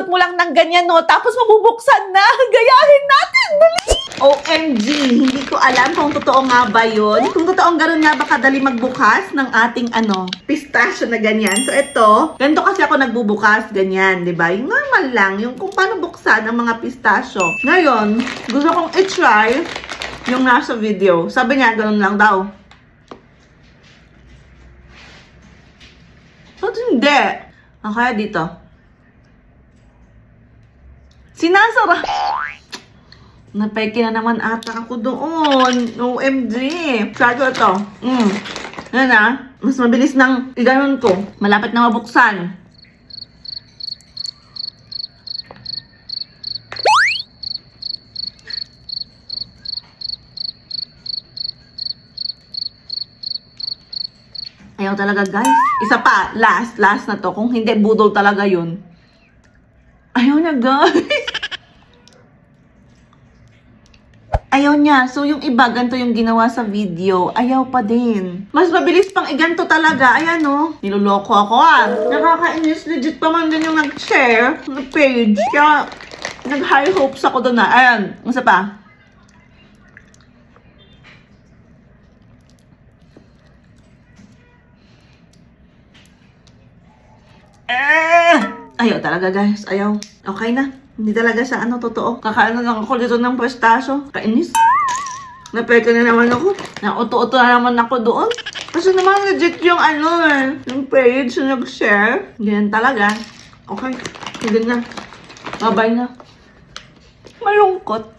mo lang ng ganyan, no? Tapos mabubuksan na. Gayahin natin. Dali! OMG, hindi ko alam kung totoo nga ba yun. Kung totoong gano'n nga ba kadali magbukas ng ating pistachio na ganyan. So ito, ganito kasi ako nagbubukas, ganyan, di ba? Yung normal lang, yung kung paano buksan ang mga pistachio. Ngayon, gusto kong i-try yung nasa video. Sabi niya, gano'n lang daw. Ba't hindi? Kaya dito. Sinasara. Napeke na naman ata ako doon. OMG. Try ko ito. Yan na. Mas mabilis nang iganon ko. Malapit na mabuksan. Ayaw talaga, guys. Isa pa. Last na to. Kung hindi, budol talaga yun. Ayaw na, guys. Ayaw niya. So, yung iba, ganito yung ginawa sa video. Ayaw pa din. Mas mabilis pang iganto talaga. Ayan, no? Niloloko ako, Nakakainis. Legit pa man din yung nag-share na page. Kaya, nag-high hopes ako doon na. Ayan. Isa pa. Ayaw talaga, guys. Ayaw. Okay na. Hindi talaga sa totoo. Kakaano lang ako dito ng pistachio. Kainis. Napeke na naman ako. Nauto-uto na naman ako doon. Kasi naman legit yung yung page na nag-share. Ganyan talaga. Okay. Hindi na. Bye-bye na. Malungkot.